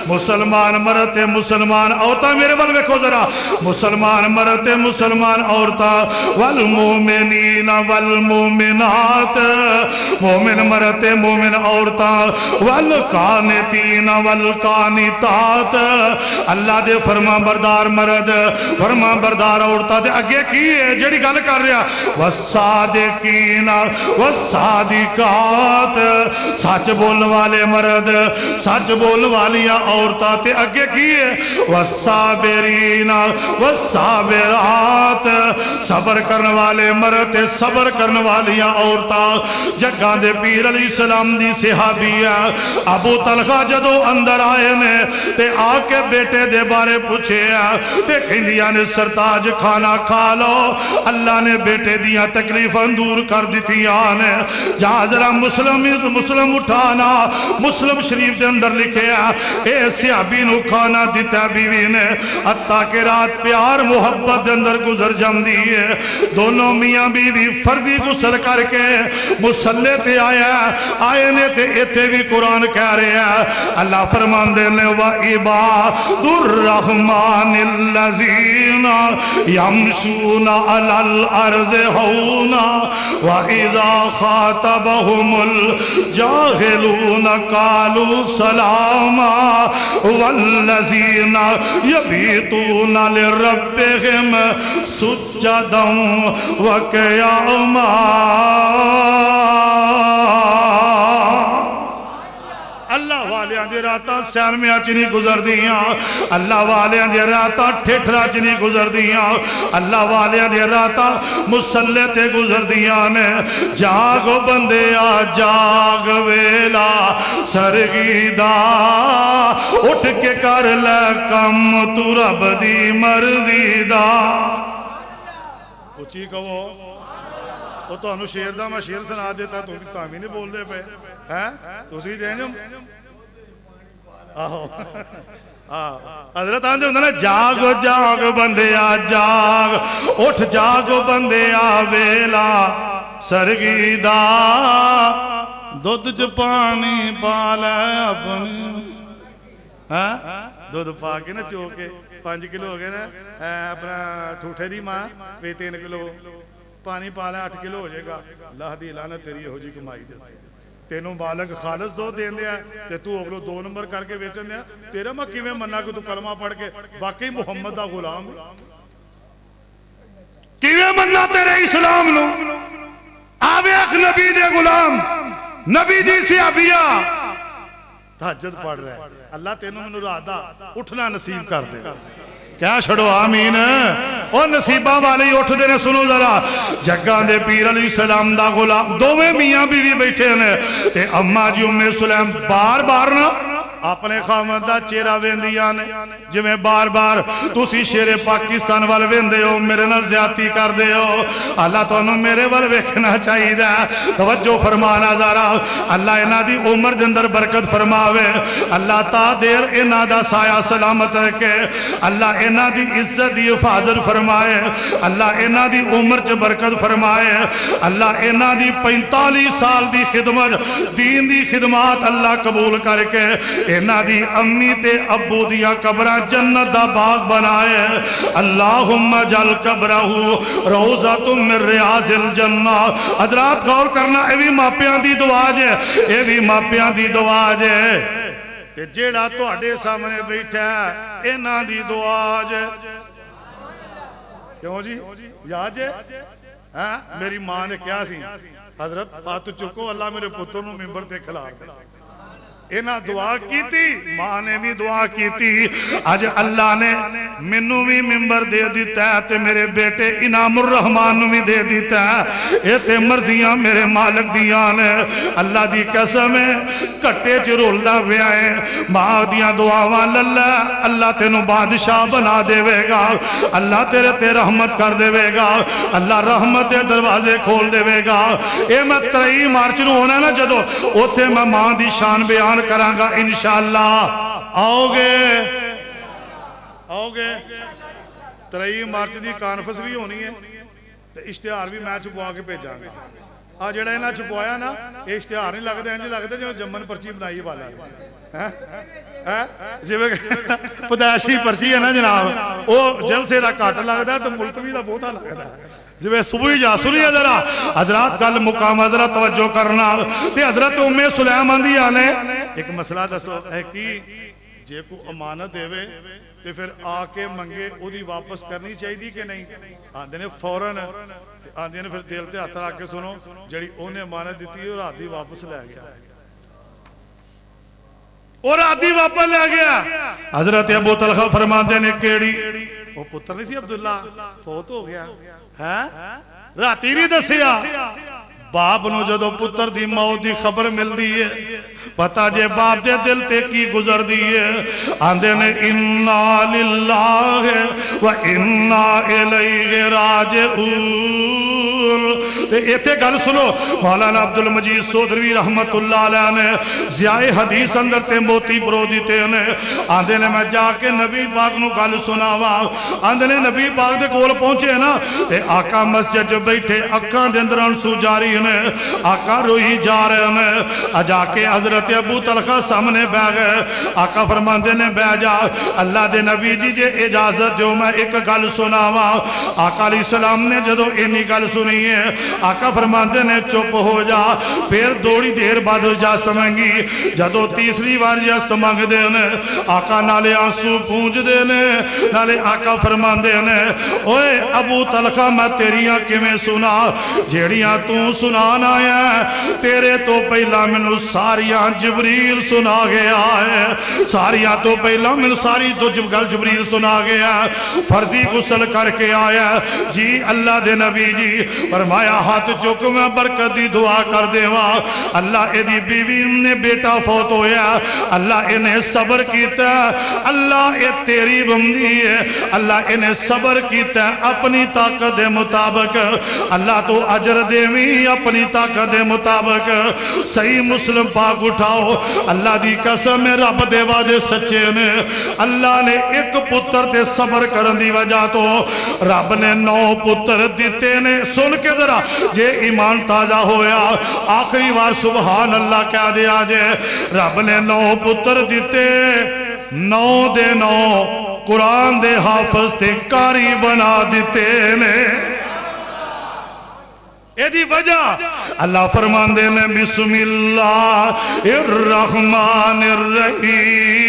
مسلمان مرد مسلمان عورتاں، میرے بل ویکھو ذرا، مسلمان مرد مسلمان عورتاں، والمومنین والمومنات، مومن مرد مومن عورتاں، والقانتین والقانتات، اللہ دے فرما بردار مرد فرما بردار عورتاں دے اگے کی ہے جڑی گل کر رہا، والصادقین والصادقات، سچ بولنے والے مرد سچ بولنے والیاں عورتاں تے اگے کی ہے، والصابرین والصابرات، صبر کرنے والے مرد تے صبر کرنے والیاں عورتاں۔ جگہ دے پیر علیہ السلام دی صحابیہ ابو طلحہ جدو اندر آئے نے تے آ کے بیٹے دے بارے پوچھے تے کہندیاں نے سرتاج کھانا کھا لو، اللہ نے بیٹے دیاں تکلیفاں دور کر دیتیاں نے۔ جہاں ذرا مسلم اٹھانا، مسلم شریف دے اندر لکھے اے صحابی نو کھانا دیتا بیوی نے، حتیٰ کہ رات پیار محبت دے اندر گزر جاندی ہے، دونوں میاں بیوی فرضی غسل کر کے مصلے تے آئے نے تے ایتھے بھی قرآن کہہ رہے ہیں، اللہ فرمان دے نے وَعِبَادُ الرَّحْمَنِ الَّذِينَ يَمْشُونَ عَلَى الْأَرْضِ هَوْنًا وَإِذَا خَاطَبَهُمُ الْجَاهِلُونَ قَالُوا سَلَامًا وَالَّذِينَ يَبِيتُونَ لِرَبِّهِمْ سُجَّدًا وَقِيَامًا۔ اللہ والیاں دی راتاں سینمیاں چ نہیں گزر دیاں، اللہ والیاں دی راتاں ٹھٹھرا چ نہیں گزر دیاں، اللہ والیاں دی راتاں مسلے تے گزر دیاں نے۔ جاگو بندیا جاگ ویلا سرگیدہ، اٹھ کے کر لے کم تو رب دی مرضی دا۔ اچھی کہو وہ تو انو شیر دا میں شیر سنا دیتا تو تامی نہیں بول دے پہ تو اسی دیں جو حضرت آندے ہوندے نا جاگ جاگ بندیا جاگ، اٹھ جاگ بندیا ویلا سرگیدہ، دودھ چ پانی پالے اپنی، دودھ پا کے نا چوکے 5 کلو ہو گئے نا، اپنا ٹھوٹے دی ماں بھی 3 کلو پانی پالے 8 کلو ہو جائے گا۔ اللہ دی لعنت تیری ہو جی کمائی دیتے ہیں، تینوں بالک خالص دو دین دیا تے تو اگلو 2 نمبر کر کے بیچن دیا، تیرا ماں کیویں مننا کہ تو کلمہ پڑھ کے واقعی محمد دا غلام ہے؟ کیویں مننا تیرے اسلام نو؟ آوے ایک نبی دے غلام، نبی دی صحابیہ تہجد پڑھ رہے ہیں، اللہ تینوں منو رات دا اٹھنا نصیب کر دے گا۔ کیا چھڑو آمین؟ اور نصیبہ والی اٹھ دینے سنو ذرا، جگہ دے پیر علیہ السلام دا غلام، دوویں میاں بیوی بیٹھے نے تے اماں جی ام سلیم بار بار نا اپنے خامد دا چہرہ ویندیاں نے، جو میں بار بار تُسی شیر پاکستان والے ویندے ہو، میرے نال زیادتی کر دے ہو، اللہ تو انہوں میرے والے ویکھنا چاہیے دا، توجہ فرمانا ذرا، اللہ انہا دی عمر دندر برکت فرماوے، اللہ تا دیر انہا دا سایہ سلامت رکھے، اللہ انہا دی عزت دی حفاظت فرمائے، اللہ انہا دی عمر چ برکت فرمائے، اللہ انہا دی 45 سال دی خدمت دین دی خدمات اللہ قبول کر کے انہاں دی امی تے ابو دیاں قبراں جنت دا باغ بنائے اللہم جل قبرہ روضۃ من ریاض الجنہ حضرات غور کرنا اے بھی ماپیاں دی دعا جے اے بھی ماپیاں دی دعا جے تے جیڑا تواڈے سامنے بیٹھا ہے انہاں دی دعا جے کیوں جی یاد ہے میری ماں نے کیا سی حضرت ہاتھ چکو اللہ میرے پتر نو ممبر تے کھلار دے انہاں دعا کی تھی ماں نے بھی دعا کی تھی آج اللہ نے منو بھی ممبر دے دیتا ہے تے میرے بیٹے انعام الرحمن بھی دے دیتا ہے اے تے مرضیاں میرے مالک دیاں نے اللہ دی قسم ہے کٹے چرول دا بیائے ماں دیاں دعاواں اللہ تینو بادشاہ بنا دے گا اللہ تیرے تے رحمت کر دے گا اللہ رحمت دے دروازے کھول دے گا اے میں 23 مارچ نو ہونا نا جدو اوتھے میں ماں دی شان بیان کران گا انشاءاللہ آؤ گے 23 مارچ دی کانفرنس بھی ہونی ہے اشتہار بھی میں چھپوا کے بھیجاں گا آ جڑا انہاں چھپوایا نا یہ اشتہار نہیں لگتا انج لگتا جو جمن پرچی بنائی والا جی پدائشی پرچی ہے نا جناب وہ جلسے دا کٹ لگتا ہے تو ملتوی دا بہتا لگتا ہے جب صبح جا سنیے ذرا حضرات کل مقام حضرت توجہ کرنا تے حضرت ام سلیم آندی آنے ایک مسئلہ دسو ہے کہ جے کو امانت دے وے تے پھر آکے منگے او دی واپس کرنی چاہیے دی کہ نہیں آندے نے فوراً آندے نے پھر دل تے ہاتھ رکھ کے سنو جڑی اونے امانت دیتی اور آدھی واپس لے گیا اور آدھی واپس لے گیا حضرت ابو طلحہ فرماندے نے کیڑی وہ پتر نہیں سی عبداللہ فوت ہو گیا راتی نہیں دسیا باپ نو جدو پتر دی موت دی خبر مل دی ہے پتا جے باپ دے دل تے کی گزر دی ہے آندے نے انا للہ و انا الیہ راجعون ایتھے گل سنو مولانا عبدالمجید سودھری رحمت اللہ علیہ نے ضیاء حدیث اندر تے موتی برو دیتے ہیں آندے نے میں جا کے نبی پاک نو گل سناوا آندے نے نبی پاک دے کول پہنچے نا تے آقا مسجد جو بیٹھے اکھاں دے اندر آنسو جاری ہیں آقا روئی جا رہے ہیں اجا کے حضرت ابو طلحہ سامنے بہ گئے آقا فرماندے نے بہ جا اللہ دے نبی جی جے اجازت دیو میں ایک گل سناوا آقا علیہ السلام نے جدو اینی گل سنی ہے آقا فرماندے نے چپ ہو جا پھر دوڑی دیر بعد اجازت مانگی جدو تیسری بار اجازت مانگ دے نے آقا نالے آنسو پونج دے نے نالے آقا فرماندے نے اوے ابو طلحہ میں تیریاں کیویں سنا جیڑیاں تو سنانا ہے تیرے تو پہلا منو ساریاں جبریل سنا گیا ہے ساریاں تو پہلا منو ساری تو جبریل سنا گیا فرضی غسل کر کے آیا جی اللہ دے نبی جی فرمایا ہاتھ چک میں برکت دی دعا کر دے وہاں اللہ ایدی بیوی نے بیٹا فوت ہویا اللہ انہیں صبر کیتا اللہ اے تیری بندی ہے اللہ انہیں صبر کیتا اپنی طاقت دے مطابق اللہ تو اجر دیوی اپنی طاقت دے مطابق صحیح مسلم پاک اٹھاؤ اللہ دی قسم میں رب دے وعدے سچے نے اللہ نے ایک پتر تے صبر کرن دی وجہ تو رب نے 9 پتر دیتے نے سن کے ذرا جے ایمان تازہ ہویا آخری بار سبحان اللہ کہہ دیا جے رب نے 9 پتر دیتے 9 دے 9 قرآن دے حافظ تے کاری بنا دیتے نے ایدی وجہ اللہ فرمان دے نے بسم اللہ الرحمن الرحیم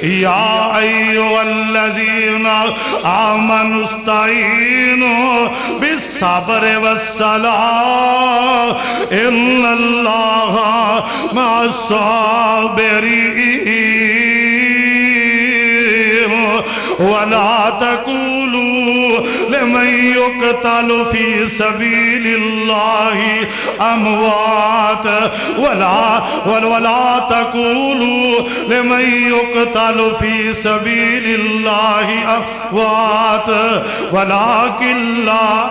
یا ایوہ الذین آمنوا استعینوا بالصبر والصلاة ان اللہ مع الصابرین ولا تقولوا لمن يقتل في سبيل الله اموات ولا تقولوا لمن يقتل في سبيل الله اموات ولكن لا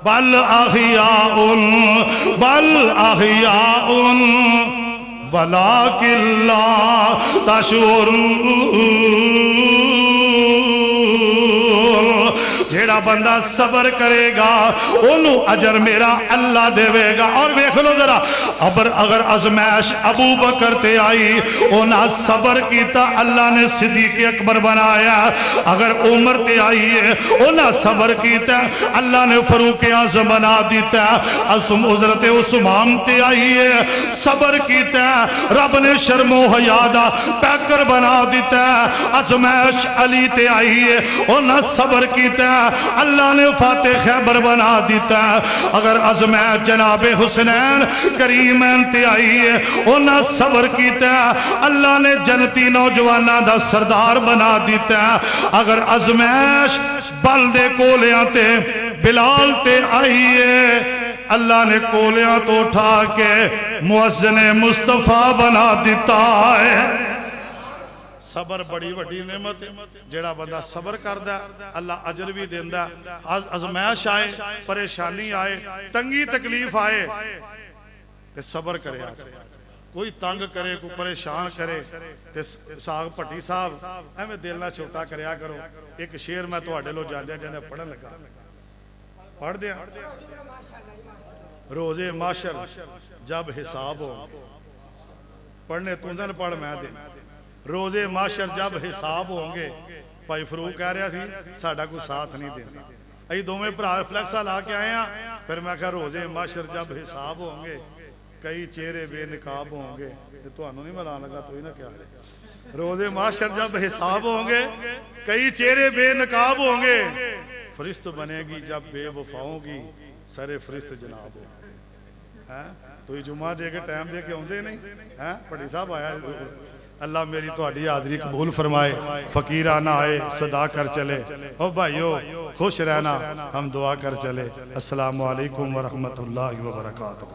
بل احياء ولكن لا تشعرون جیڑا جیڑا بندہ صبر کرے گا انہوں اجر میرا اللہ دے گا. اور دیکھ لو ذرا اگر ازمائش ابو بکر تے آئی انہاں صبر کیتا اللہ نے صدیق اکبر بنایا. اگر عمر تے آئی ہے انہاں صبر کیتا اللہ نے فاروق اعظم بنا دیتا. حضرت عثمان تے آئی ہے صبر کیتا رب نے شرم و حیا دا پیکر بنا دیتا. ازمائش علی تے آئی ہے انہاں صبر کیتا اللہ نے فاتح خیبر بنا دیتا. اگر ازمائش جناب حسنین کریمین تے آئی ہے انہاں صبر کیتا اللہ نے جنتی نوجوانہ دا سردار بنا دیتا. اگر ازمائش بلدے کولیاں تے بلال تے آئی ہے اللہ نے کولیاں تو اٹھا کے مؤذن مصطفیٰ بنا دیتا ہے. صبر بڑی وڈی نعمت ہے. جیڑا بندہ صبر کردا اللہ اجر بھی دیندا. ازمائش آئے پریشانی آئے تنگی تکلیف آئے تے صبر کرے. کوئی تنگ کرے کوئی پریشان کرے تے ساگ پٹی صاحب ایویں دل نہ چھوٹا کریا کرو. ایک شعر میں تواڈے لو جاندے جاندے پڑھن لگا پڑھ دیا. روزے معاشر جب حساب ہو پڑھنے تُندن پڑھ میں دے. روزے معاشر جب حساب ہوں گے بھائی فروغ کہہ رہا سی ساڑھا کوئی ساتھ نہیں دینا. ای دو میں پرار فلیکسا لا کے آئے ہیں پھر میں کہا روزے معاشر جب حساب ہوں گے کئی چہرے بے نقاب ہوں گے. تو انہوں نہیں ملان لگا تو ہی نہ کیا رہے. روزے معاشر جب حساب ہوں گے کئی چہرے بے نقاب ہوں گے. فرشت بنے گی جب بے وفاؤں کی سر فرشت جناب ہو. تو یہ جمعہ دے کے ٹائم دے کے ہوندے نہیں پڑھی صاحب آیا. اللہ میری تو اڈی حاضری قبول فرمائے. فقیرانہ آئے صدا کر چلے. او بھائیو خوش رہنا ہم دعا کر چلے. السلام علیکم ورحمت اللہ وبرکاتہ.